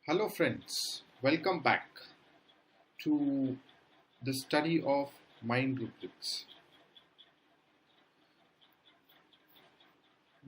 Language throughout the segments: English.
Hello friends, welcome back to the study of mind rubrics.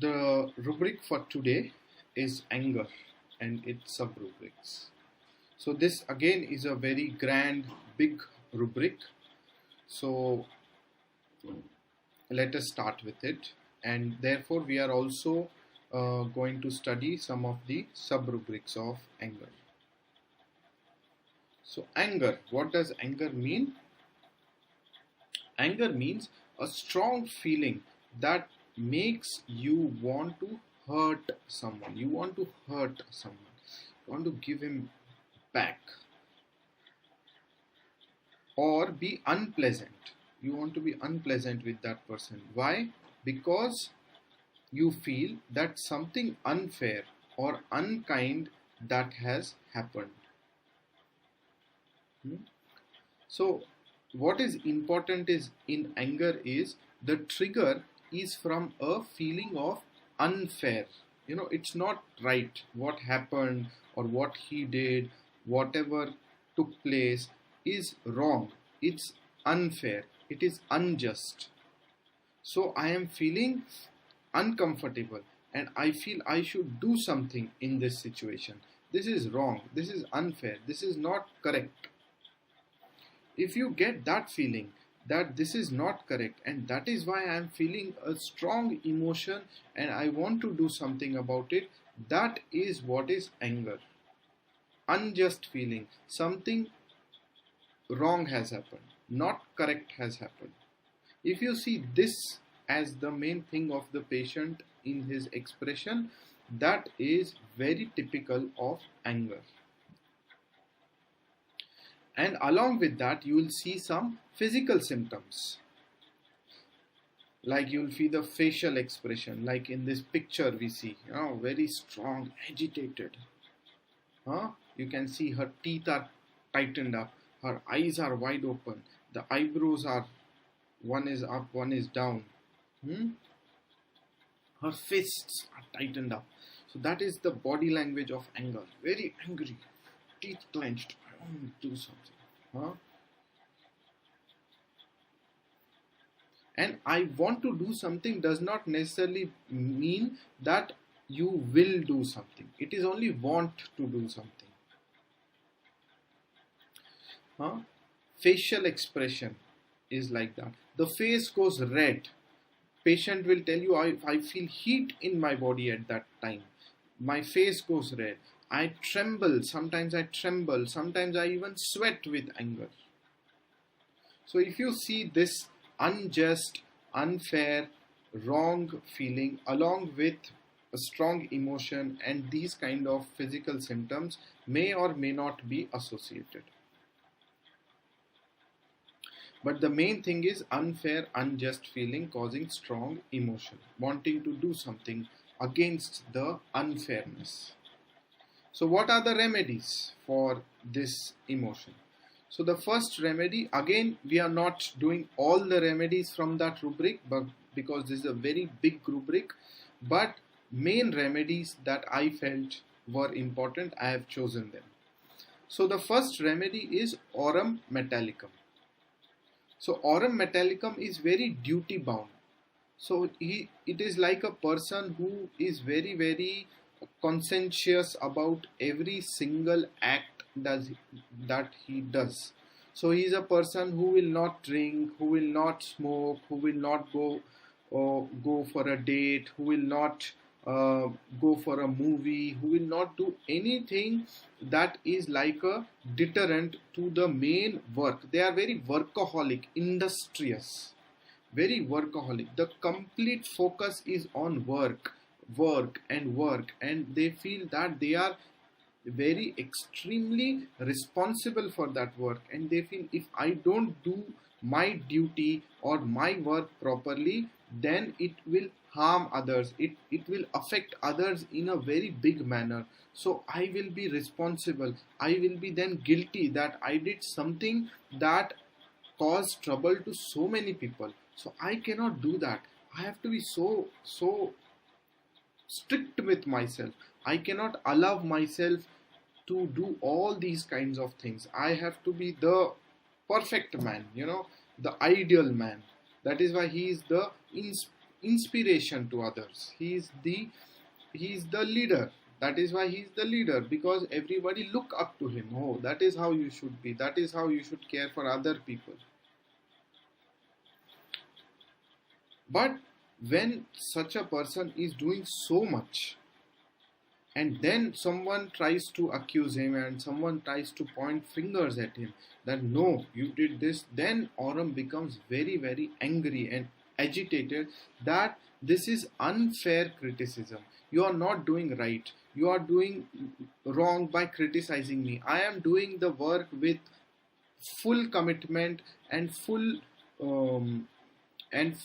The rubric for today is anger and its sub-rubrics. So this again is a very grand, big rubric. So let us start with it, and therefore we are also going to study some of the sub-rubrics of anger. So anger, what does anger mean? Anger means a strong feeling that makes you want to hurt someone. You want to hurt someone. You want to give him back or be unpleasant. You want to be unpleasant with that person. Why? Because you feel that something unfair or unkind that has happened. So what is important is in anger is the trigger is from a feeling of unfair. It's not right what happened or what he did, whatever took place is wrong. It's unfair. It is unjust. So I am feeling uncomfortable and I feel I should do something in this situation. This is wrong. This is unfair. This is not correct. If you get that feeling that this is not correct and that is why I am feeling a strong emotion and I want to do something about it, that is what is anger. Unjust feeling, something wrong has happened, not correct has happened. If you see this as the main thing of the patient in his expression, that is very typical of anger. And along with that, you will see some physical symptoms. Like you will see the facial expression, like in this picture we see, very strong, agitated. You can see her teeth are tightened up, her eyes are wide open, the eyebrows are, one is up, one is down. Her fists are tightened up. So that is the body language of anger. Very angry, teeth clenched. I want to do something. And I want to do something does not necessarily mean that you will do something. It is only want to do something. Facial expression is like that. The face goes red. Patient will tell you, I feel heat in my body at that time. My face goes red. I tremble. Sometimes I tremble. Sometimes I even sweat with anger. So if you see this unjust, unfair, wrong feeling along with a strong emotion, and these kind of physical symptoms may or may not be associated. But the main thing is unfair, unjust feeling causing strong emotion, wanting to do something against the unfairness. So what are the remedies for this emotion? So the first remedy, again we are not doing all the remedies from that rubric, but because this is a very big rubric, but main remedies that I felt were important, I have chosen them. So the first remedy is aurum metallicum. So aurum metallicum is very duty bound. So it is like a person who is very, very conscientious about every single act that he does. So he is a person who will not drink, who will not smoke, who will not go for a date, who will not go for a movie, who will not do anything that is like a deterrent to the main work. They are very workaholic, industrious, very workaholic. The complete focus is on work, and they feel that they are very extremely responsible for that work, and they feel if I don't do my duty or my work properly, then it will harm others, it will affect others in a very big manner. So I will be responsible, I will be then guilty that I did something that caused trouble to so many people. So I cannot do that. I have to be so strict with myself. I cannot allow myself to do all these kinds of things. I have to be the perfect man, the ideal man. That is why he is the inspiration to others. He is the leader. That is why he is the leader, because everybody look up to him. Oh, that is how you should be. That is how you should care for other people. But when such a person is doing so much, and then someone tries to accuse him and someone tries to point fingers at him that no, you did this, then Aurum becomes very, very angry and agitated that this is unfair criticism. You are not doing right. You are doing wrong by criticizing me. I am doing the work with full commitment and full and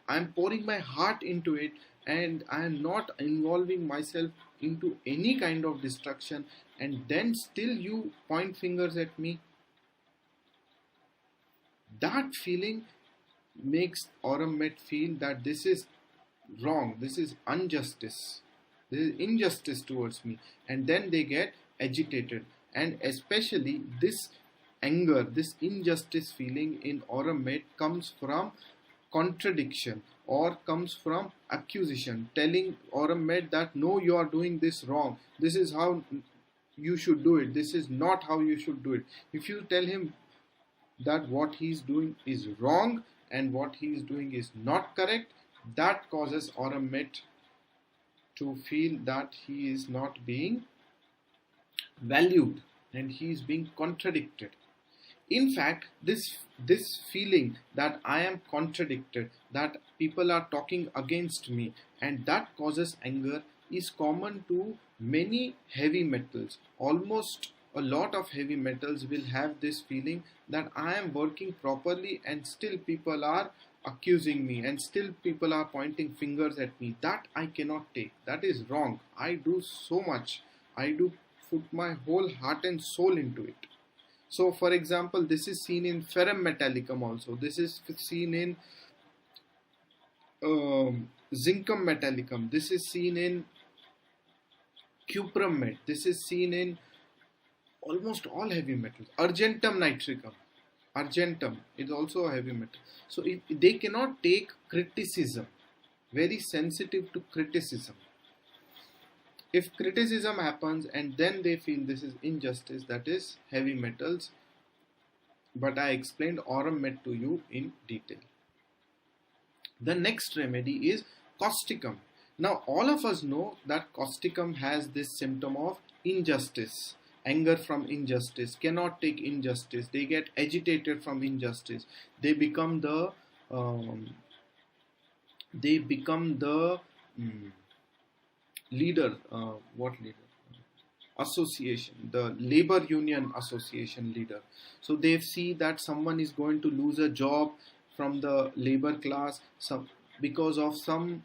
I'm pouring my heart into it, and I am not involving myself into any kind of destruction, and then still you point fingers at me. That feeling makes Aurum feel that this is wrong, this is injustice, this is injustice towards me, and then they get agitated. And especially this anger, this injustice feeling in Aurum comes from contradiction or comes from accusation, telling Aurum that no, you are doing this wrong, this is how you should do it, this is not how you should do it. If you tell him that what he is doing is wrong and what he is doing is not correct, that causes Aurum to feel that he is not being valued and he is being contradicted. In fact, this feeling that I am contradicted, that people are talking against me, and that causes anger is common to many heavy metals. Almost a lot of heavy metals will have this feeling that I am working properly and still people are accusing me and still people are pointing fingers at me. That I cannot take. That is wrong. I do so much. I do put my whole heart and soul into it. So, for example, this is seen in ferrum metallicum also. This is seen in zincum metallicum. This is seen in cuprum met. This is seen in almost all heavy metals. Argentum nitricum. Argentum is also a heavy metal. So, they cannot take criticism. Very sensitive to criticism. If criticism happens and then they feel this is injustice, that is heavy metals. But I explained Aurum to you in detail. The next remedy is causticum. Now all of us know that causticum has this symptom of injustice, anger from injustice, cannot take injustice. They get agitated from injustice. They become the leader, what leader? Association, the labor union association leader. So they see that someone is going to lose a job from the labor class, because of some,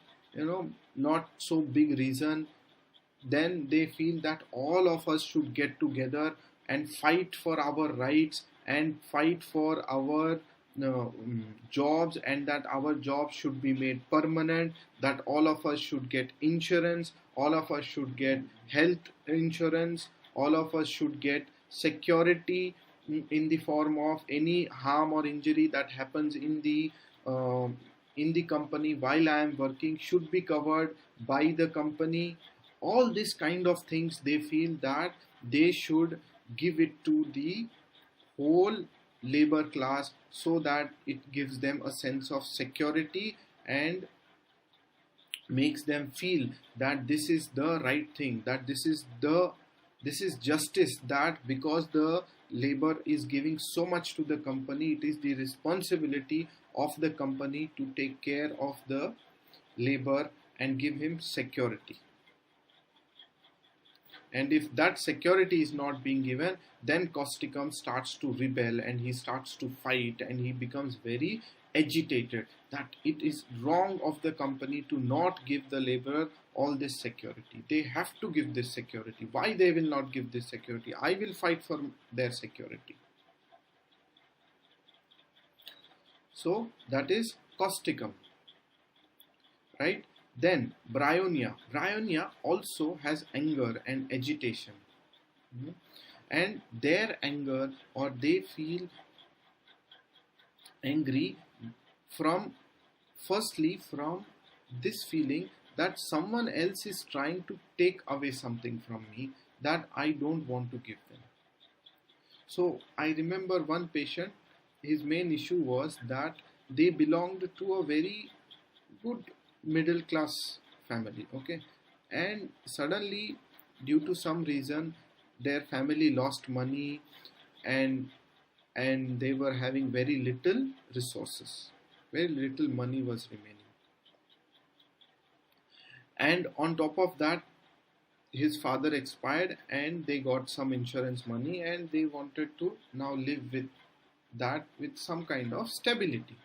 not so big reason. Then they feel that all of us should get together and fight for our rights and fight for our jobs, and that our jobs should be made permanent, that all of us should get insurance, all of us should get health insurance, all of us should get security in the form of any harm or injury that happens in the company while I am working should be covered by the company. All these kind of things, they feel that they should give it to the whole labor class, so that it gives them a sense of security and makes them feel that this is the right thing, that this is justice, that because the labor is giving so much to the company, it is the responsibility of the company to take care of the labor and give him security. And if that security is not being given, then causticum starts to rebel and he starts to fight and he becomes very agitated that it is wrong of the company to not give the laborer all this security. They have to give this security. Why they will not give this security? I will fight for their security. So that is causticum, right? Then bryonia. Bryonia also has anger and agitation. Mhm. And their anger, or they feel angry from, firstly, from this feeling that someone else is trying to take away something from me that I don't want to give them. So I remember one patient, his main issue was that they belonged to a very good middle class family, okay, and suddenly, due to some reason, their family lost money, and they were having very little resources, very little money was remaining, and on top of that, his father expired and they got some insurance money, and they wanted to now live with that with some kind of stability.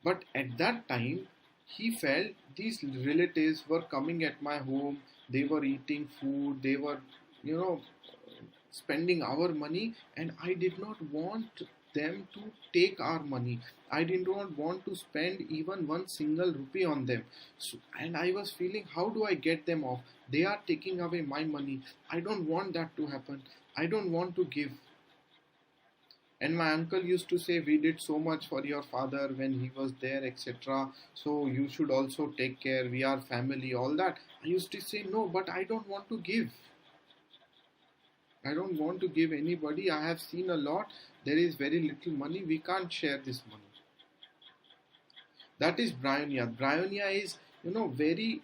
But at that time, he felt these relatives were coming at my home, they were eating food, they were, you know, spending our money, and I did not want them to take our money. I did not want to spend even one single rupee on them. So, and I was feeling, how do I get them off? They are taking away my money. I don't want that to happen. I don't want to give. And my uncle used to say, we did so much for your father when he was there, etc. So you should also take care. We are family, all that. I used to say, no, but I don't want to give. I don't want to give anybody. I have seen a lot. There is very little money. We can't share this money. That is bryonia. Bryonia is, very,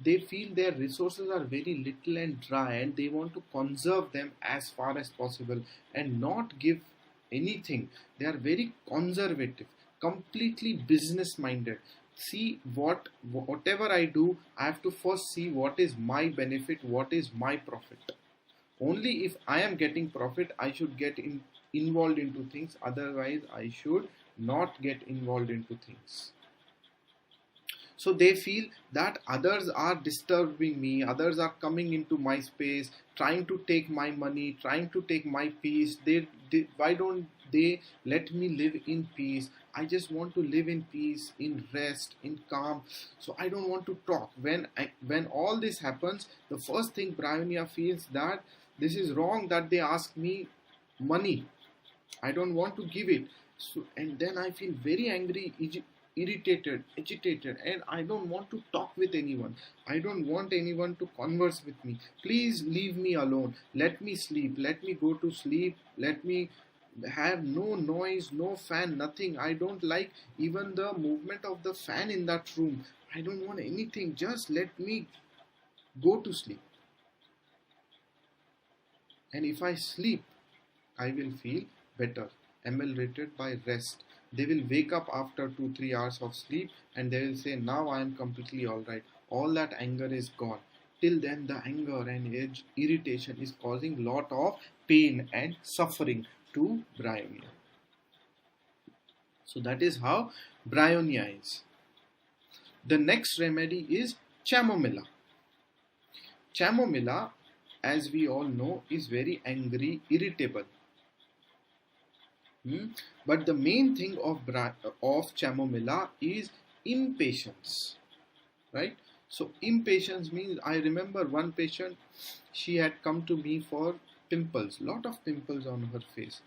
they feel their resources are very little and dry, and they want to conserve them as far as possible and not give anything. They are very conservative, completely business minded. See, whatever I do, I have to first see what is my benefit, what is my profit. Only if I am getting profit, I should get involved into things. Otherwise, I should not get involved into things. So they feel that others are disturbing me, others are coming into my space, trying to take my money, trying to take my peace. Why don't they let me live in peace? I just want to live in peace, in rest, in calm. So I don't want to talk. When all this happens, the first thing Bryonia feels that this is wrong that they ask me money. I don't want to give it. So, and then I feel very angry, irritated, agitated, and I don't want to talk with anyone. I don't want anyone to converse with me. Please leave me alone. Let me sleep. Let me go to sleep. Let me have no noise, no fan, nothing. I don't like even the movement of the fan in that room. I don't want anything. Just let me go to sleep. And if I sleep, I will feel better, ameliorated by rest. They will wake up after 2-3 hours of sleep and they will say, now I am completely alright. All that anger is gone. Till then, the anger and irritation is causing lot of pain and suffering to bryonia. So that is how bryonia is. The next remedy is chamomilla. Chamomilla, as we all know, is very angry, irritable. But the main thing of chamomilla is impatience, right? So impatience means, I remember one patient, she had come to me for pimples, lot of pimples on her face,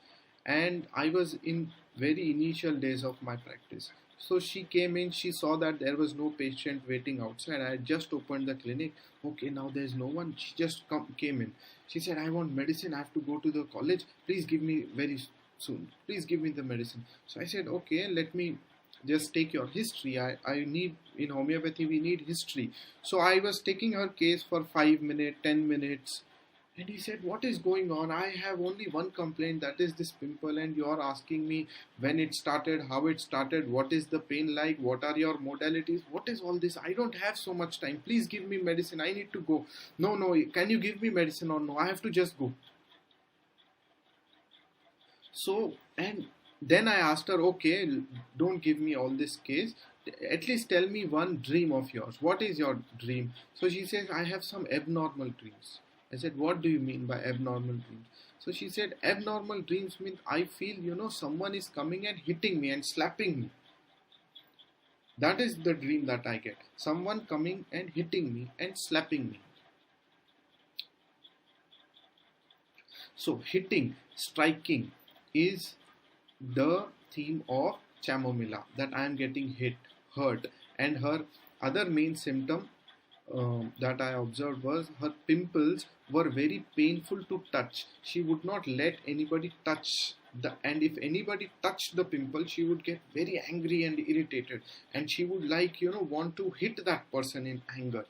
and I was in very initial days of my practice. So she came in, she saw that there was no patient waiting outside. I had just opened the clinic. Okay, now there's no one. She just came in. She said, I want medicine. I have to go to the college. Please give me very soon. Please give me the medicine. So I said, okay, let me just take your history. I need, in homeopathy, we need history. So I was taking her case for 5 minutes, 10 minutes. And he said, what is going on? I have only one complaint, that is this pimple, and you are asking me when it started, how it started, what is the pain like, what are your modalities, what is all this? I don't have so much time. Please give me medicine. I need to go. No, can you give me medicine or no? I have to just go. So, and then I asked her, okay, don't give me all this case. At least tell me one dream of yours. What is your dream? So she says, I have some abnormal dreams. I said, what do you mean by abnormal dreams? So she said, abnormal dreams mean I feel, someone is coming and hitting me and slapping me. That is the dream that I get. Someone coming and hitting me and slapping me. So hitting, striking is the theme of Chamomila, that I am getting hit, hurt. And her other main symptom that I observed was her pimples were very painful to touch. She would not let anybody touch and if anybody touched the pimple, she would get very angry and irritated, and she would want to hit that person in anger.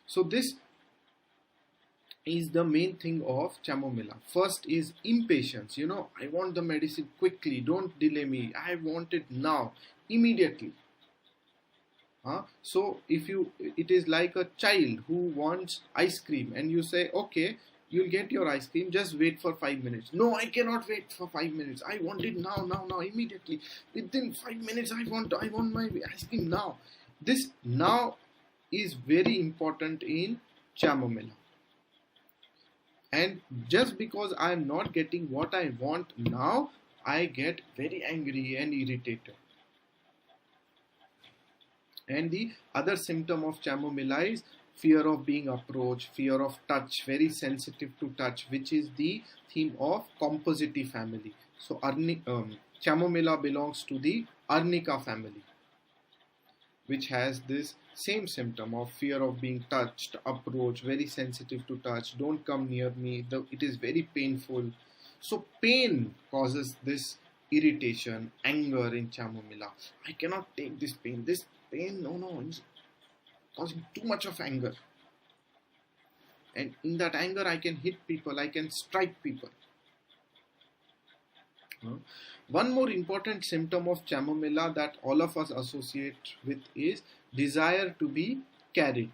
So this is the main thing of Chamomila. First is impatience. I want the medicine quickly. Don't delay me. I want it now, immediately. So it is like a child who wants ice cream, and you say, okay, you'll get your ice cream. Just wait for 5 minutes. No, I cannot wait for 5 minutes. I want it now, immediately. Within 5 minutes, I want my ice cream now. This now is very important in Chamomila. And just because I am not getting what I want now, I get very angry and irritated. And the other symptom of Chamomila is fear of being approached, fear of touch, very sensitive to touch, which is the theme of composite family. So Chamomila belongs to the Arnica family, which has this same symptom of fear of being touched, approached, very sensitive to touch, don't come near me, it is very painful. So pain causes this irritation, anger in Chamomila. I cannot take this pain, no, it's causing too much of anger. And in that anger, I can hit people, I can strike people. One more important symptom of Chamomila that all of us associate with is desire to be carried.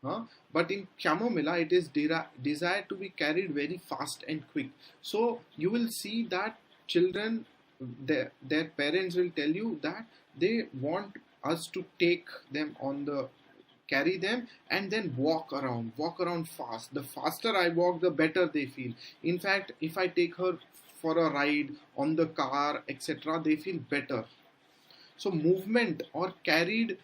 But in Chamomila, it is desire to be carried very fast and quick. So you will see that children, their parents will tell you that they want us to take them carry them and then walk around fast. The faster I walk, the better they feel. In fact, if I take her for a ride on the car, etc., they feel better. So movement or carried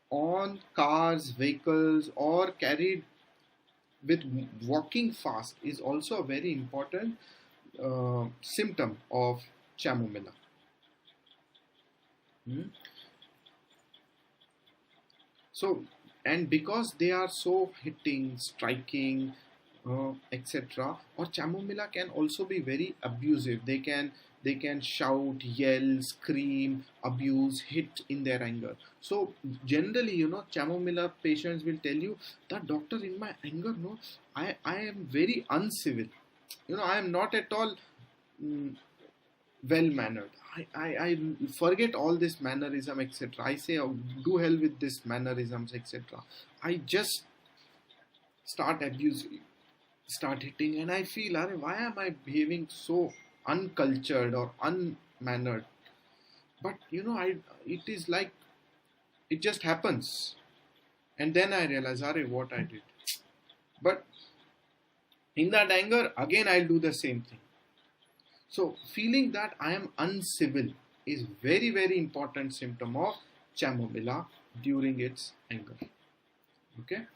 on cars, vehicles, or carried with walking fast is also a very important symptom of Chamomila. So, and because they are so hitting, striking, etc., or Chamomila can also be very abusive. They can shout, yell, scream, abuse, hit in their anger. So generally, Chamomila patients will tell you that, doctor, in my anger, I am very uncivil. I am not at all well mannered. I forget all this mannerism, etc. I say, oh, do hell with this mannerisms, etc. I just start abusing, start hitting, and I feel, why am I behaving so uncultured or unmannered? But it is like it just happens, and then I realize, what I did. But in that anger, again I'll do the same thing. So feeling that I am uncivil is very, very important symptom of Chamomila during its anger. Okay.